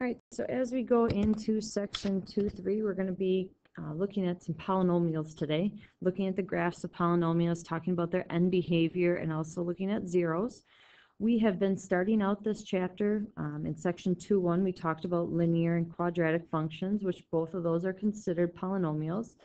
All right, so as we go into section 2.3, we're going to be looking at some polynomials today, looking at the graphs of polynomials, talking about their end behavior, and also looking at zeros. We have been starting out this chapter in section 2.1. We talked about linear and quadratic functions, which both of those are considered polynomials.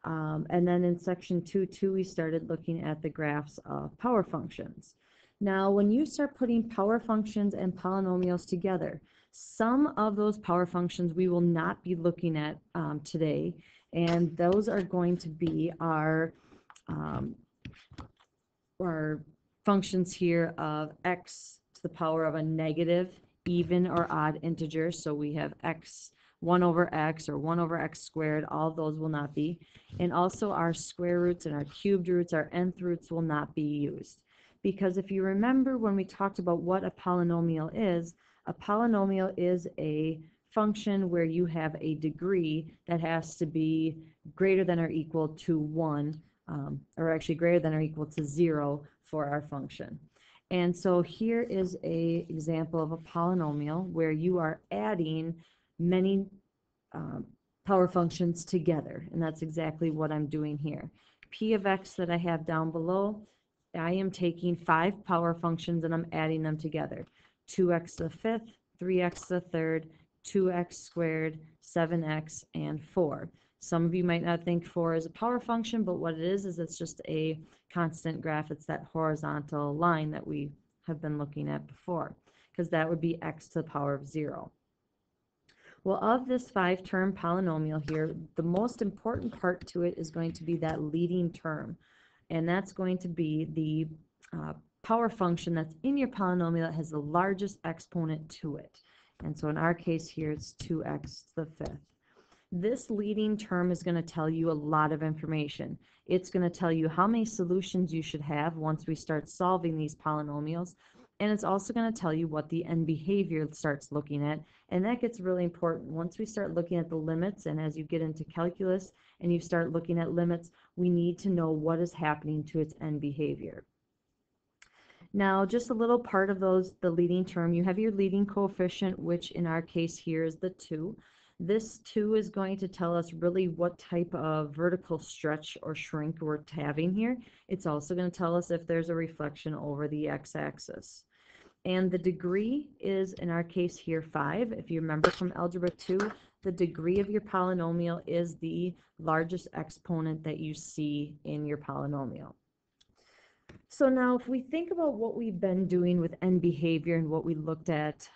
And then in section 2.2, we started looking at the graphs of power functions. Now, when you start putting power functions and polynomials together, some of those power functions we will not be looking at today, and those are going to be our functions here of x to the power of a negative, even, or odd integer. So we have x 1 over x or 1 over x squared. All of those will not be. And also our square roots and our cubed roots, our nth roots will not be used. Because if you remember when we talked about what a polynomial is a function where you have a degree that has to be greater than or equal to 1, or actually greater than or equal to 0 for our function. And so here is an example of a polynomial where you are adding many power functions together, and that's exactly what I'm doing here. P of x that I have down below, I am taking 5 power functions and I'm adding them together. 2x to the 5th, 3x to the 3rd, 2x squared, 7x, and 4. Some of you might not think 4 is a power function, but what it is it's just a constant graph. It's that horizontal line that we have been looking at before, because that would be x to the power of 0. Well, of this 5-term polynomial here, the most important part to it is going to be that leading term, and that's going to be the power function that's in your polynomial that has the largest exponent to it. And so in our case here, it's 2x to the 5th. This leading term is going to tell you a lot of information. It's going to tell you how many solutions you should have once we start solving these polynomials, and it's also going to tell you what the end behavior starts looking at, and that gets really important. Once we start looking at the limits, and as you get into calculus and you start looking at limits, we need to know what is happening to its end behavior. Now, just a little part of the leading term, you have your leading coefficient, which in our case here is the 2. This 2 is going to tell us really what type of vertical stretch or shrink we're having here. It's also going to tell us if there's a reflection over the x-axis. And the degree is, in our case here, 5. If you remember from Algebra 2, the degree of your polynomial is the largest exponent that you see in your polynomial. So now if we think about what we've been doing with end behavior and what we looked at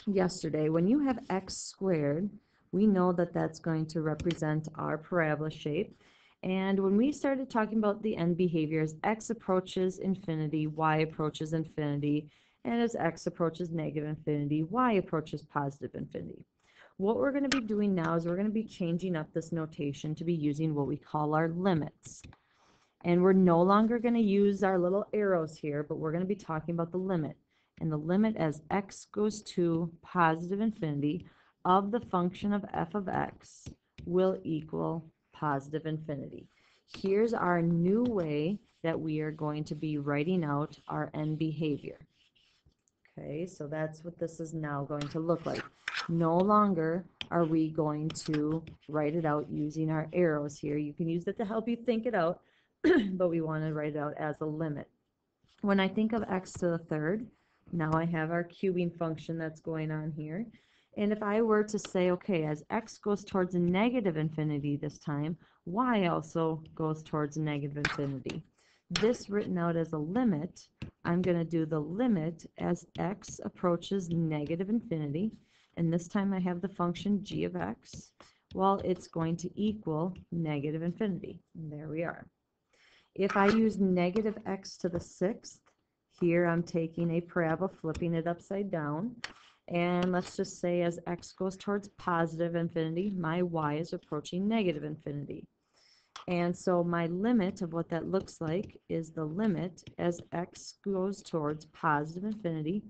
yesterday, when you have x squared, we know that that's going to represent our parabola shape. And when we started talking about the end behaviors, x approaches infinity, y approaches infinity, and as x approaches negative infinity, y approaches positive infinity. What we're going to be doing now is we're going to be changing up this notation to be using what we call our limits. And we're no longer going to use our little arrows here, but we're going to be talking about the limit. And the limit as x goes to positive infinity of the function of f of x will equal positive infinity. Here's our new way that we are going to be writing out our end behavior. Okay, so that's what this is now going to look like. No longer are we going to write it out using our arrows here. You can use it to help you think it out, but we want to write it out as a limit. When I think of x to the 3rd, now I have our cubing function that's going on here. And if I were to say, okay, as x goes towards a negative infinity this time, y also goes towards negative infinity. This written out as a limit, I'm going to do the limit as x approaches negative infinity. And this time I have the function g of x. Well, it's going to equal negative infinity. And there we are. If I use negative x to the 6th, here I'm taking a parabola, flipping it upside down, and let's just say as x goes towards positive infinity, my y is approaching negative infinity. And so my limit of what that looks like is the limit as x goes towards positive infinity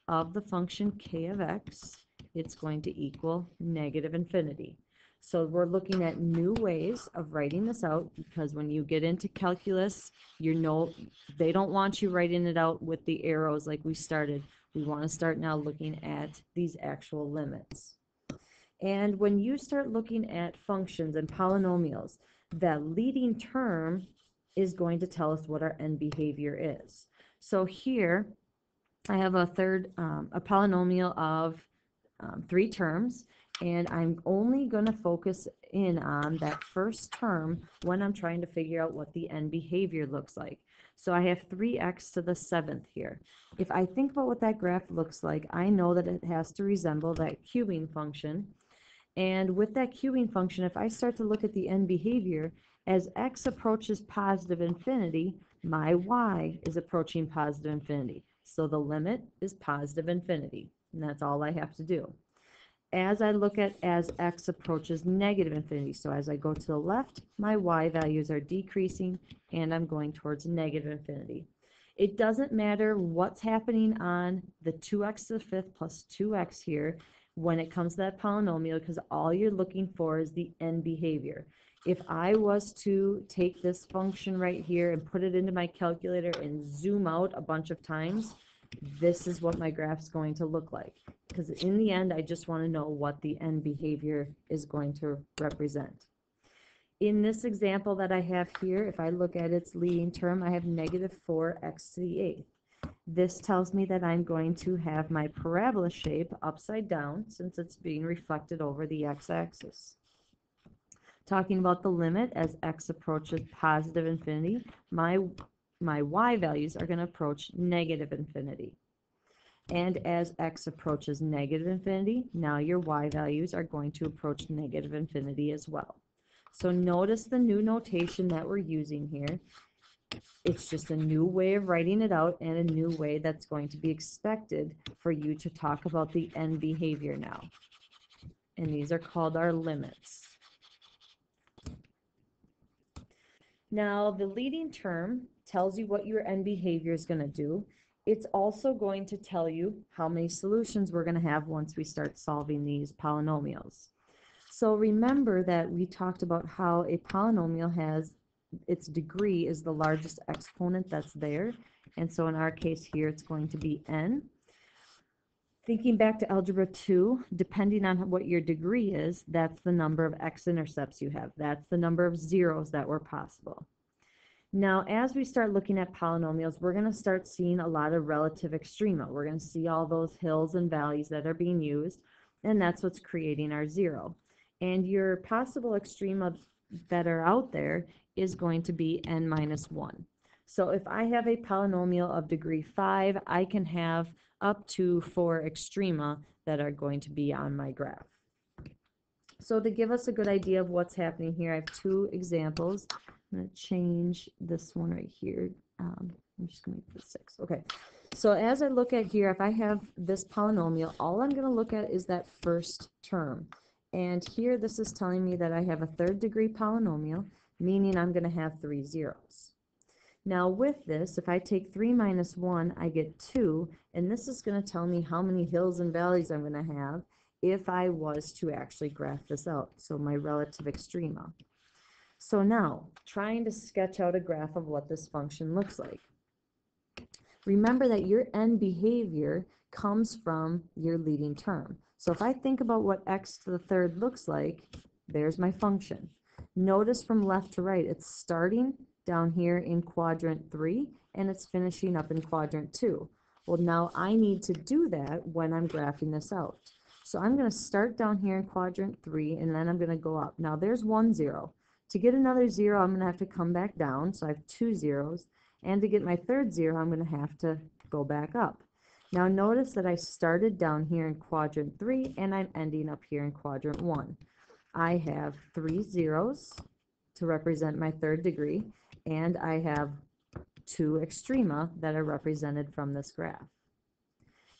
of the function k of x, it's going to equal negative infinity. So we're looking at new ways of writing this out, because when you get into calculus, they don't want you writing it out with the arrows like we started. We want to start now looking at these actual limits. And when you start looking at functions and polynomials, that leading term is going to tell us what our end behavior is. So here I have a polynomial of 3 terms, and I'm only going to focus in on that first term when I'm trying to figure out what the end behavior looks like. So I have 3x to the 7th here. If I think about what that graph looks like, I know that it has to resemble that cubing function. And with that cubing function, if I start to look at the end behavior, as x approaches positive infinity, my y is approaching positive infinity. So the limit is positive infinity, and that's all I have to do. As I look at as x approaches negative infinity, so as I go to the left, my y values are decreasing, and I'm going towards negative infinity. It doesn't matter what's happening on the 2x to the 5th plus 2x here when it comes to that polynomial, because all you're looking for is the end behavior. If I was to take this function right here and put it into my calculator and zoom out a bunch of times, this is what my graph is going to look like. Because in the end, I just want to know what the end behavior is going to represent. In this example that I have here, if I look at its leading term, I have negative 4x to the 8th. This tells me that I'm going to have my parabola shape upside down since it's being reflected over the x-axis. Talking about the limit, as x approaches positive infinity, my y values are going to approach negative infinity. And as x approaches negative infinity, now your y values are going to approach negative infinity as well. So notice the new notation that we're using here. It's just a new way of writing it out and a new way that's going to be expected for you to talk about the end behavior now. And these are called our limits. Now, the leading term tells you what your end behavior is going to do. It's also going to tell you how many solutions we're going to have once we start solving these polynomials. So remember that we talked about how a polynomial has its degree is the largest exponent that's there. And so in our case here, it's going to be n. Thinking back to Algebra 2, depending on what your degree is, that's the number of x-intercepts you have. That's the number of zeros that were possible. Now, as we start looking at polynomials, we're going to start seeing a lot of relative extrema. We're going to see all those hills and valleys that are being used, and that's what's creating our zero. And your possible extrema that are out there is going to be n minus 1. So if I have a polynomial of degree 5, I can have up to 4 extrema that are going to be on my graph. So to give us a good idea of what's happening here, I have 2 examples. I'm going to change this one right here. I'm just going to make this 6. Okay. So as I look at here, if I have this polynomial, all I'm going to look at is that first term. And here this is telling me that I have a 3rd degree polynomial, meaning I'm going to have 3 zeros. Now with this, if I take 3 minus 1, I get 2, and this is going to tell me how many hills and valleys I'm going to have if I was to actually graph this out, so my relative extrema. So now, trying to sketch out a graph of what this function looks like. Remember that your end behavior comes from your leading term. So if I think about what x to the 3rd looks like, there's my function. Notice from left to right, it's starting down here in quadrant 3, and it's finishing up in quadrant 2. Well, now I need to do that when I'm graphing this out. So I'm going to start down here in quadrant 3, and then I'm going to go up. Now there's 1 0. To get another 0, I'm going to have to come back down, so I have 2 zeros. And to get my 3rd 0, I'm going to have to go back up. Now notice that I started down here in quadrant 3, and I'm ending up here in quadrant 1. I have 3 zeros to represent my 3rd degree, and I have 2 extrema that are represented from this graph.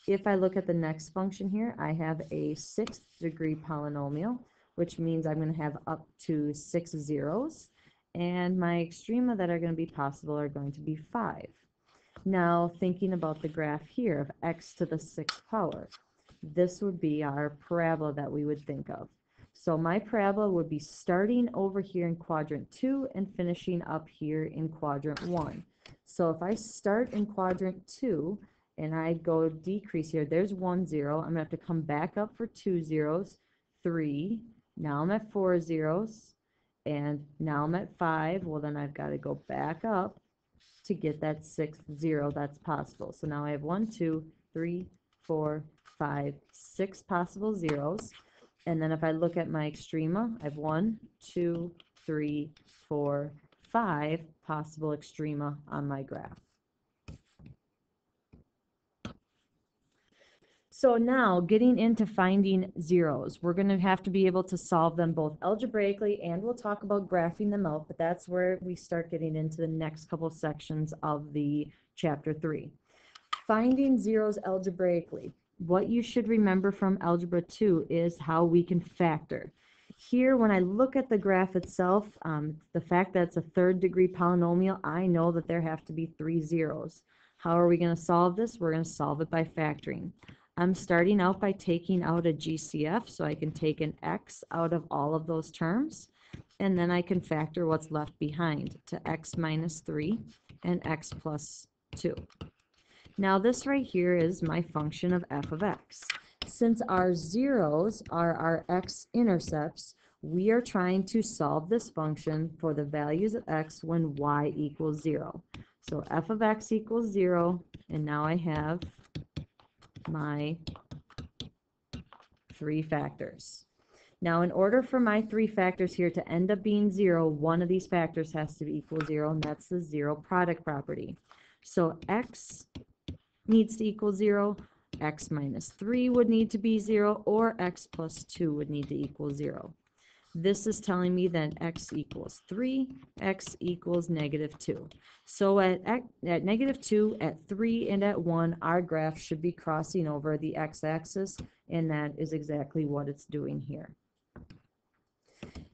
If I look at the next function here, I have a 6th degree polynomial, which means I'm going to have up to 6 zeros, and my extrema that are going to be possible are going to be 5. Now, thinking about the graph here of x to the 6th power, this would be our parabola that we would think of. So my parabola would be starting over here in quadrant 2 and finishing up here in quadrant 1. So if I start in quadrant 2 and I go decrease here. There's 1 0. I'm going to have to come back up for 2 zeros, 3. Now I'm at 4 zeros, and now I'm at 5. Well, then I've got to go back up to get that 6th 0 that's possible. So now I have 1, 2, 3, 4, 5, 6 possible zeros. And then if I look at my extrema, I have 1, 2, 3, 4, 5 possible extrema on my graph. So now, getting into finding zeros, we're going to have to be able to solve them both algebraically, and we'll talk about graphing them out, but that's where we start getting into the next couple sections of the chapter 3. Finding zeros algebraically. What you should remember from Algebra 2 is how we can factor. Here, when I look at the graph itself, the fact that it's a third-degree polynomial, I know that there have to be 3 zeros. How are we going to solve this? We're going to solve it by factoring. I'm starting out by taking out a GCF, so I can take an x out of all of those terms, and then I can factor what's left behind to x minus 3 and x plus 2. Now this right here is my function of f of x. Since our zeros are our x-intercepts, we are trying to solve this function for the values of x when y equals 0. So f of x equals 0, and now I have my 3 factors. Now, in order for my 3 factors here to end up being 0, one of these factors has to equal 0, and that's the zero product property. So x needs to equal 0, x minus 3 would need to be 0, or x plus 2 would need to equal 0. This is telling me that x equals 3, x equals negative 2. So at negative 2, at 3, and at 1, our graph should be crossing over the x-axis, and that is exactly what it's doing here.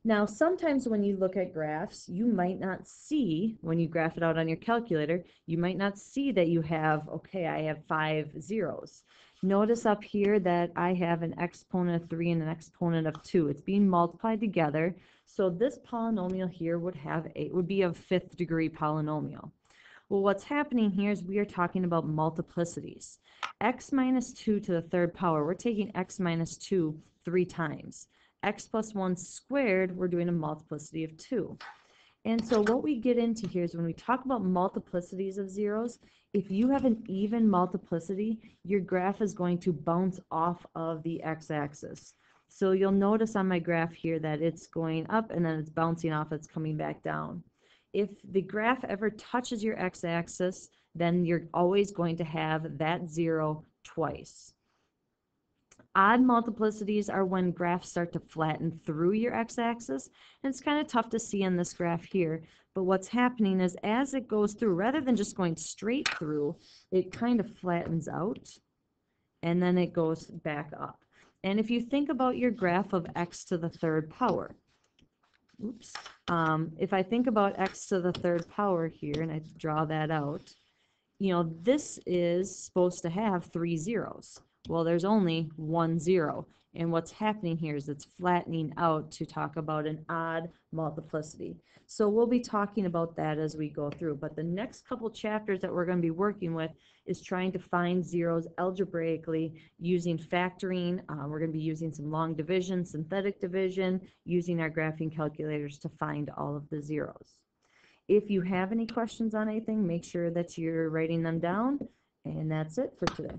Now, sometimes when you look at graphs, you might not see, when you graph it out on your calculator, you might not see that you have, okay, I have 5 zeros. Notice up here that I have an exponent of 3 and an exponent of 2. It's being multiplied together, so this polynomial here would be a 5th degree polynomial. Well, what's happening here is we are talking about multiplicities. X minus 2 to the 3rd power, we're taking x minus 2 3 times. X plus 1 squared, we're doing a multiplicity of 2. And so what we get into here is when we talk about multiplicities of zeros, if you have an even multiplicity, your graph is going to bounce off of the x-axis. So you'll notice on my graph here that it's going up and then it's bouncing off, it's coming back down. If the graph ever touches your x-axis, then you're always going to have that 0 twice. Odd multiplicities are when graphs start to flatten through your x-axis, and it's kind of tough to see in this graph here, but what's happening is as it goes through, rather than just going straight through, it kind of flattens out, and then it goes back up. And if you think about your graph of x to the 3rd power, if I think about x to the 3rd power here, and I draw that out, you know, this is supposed to have 3 zeros. Well, there's only 1 0, and what's happening here is it's flattening out to talk about an odd multiplicity. So we'll be talking about that as we go through, but the next couple chapters that we're going to be working with is trying to find zeros algebraically using factoring. We're going to be using some long division, synthetic division, using our graphing calculators to find all of the zeros. If you have any questions on anything, make sure that you're writing them down, and that's it for today.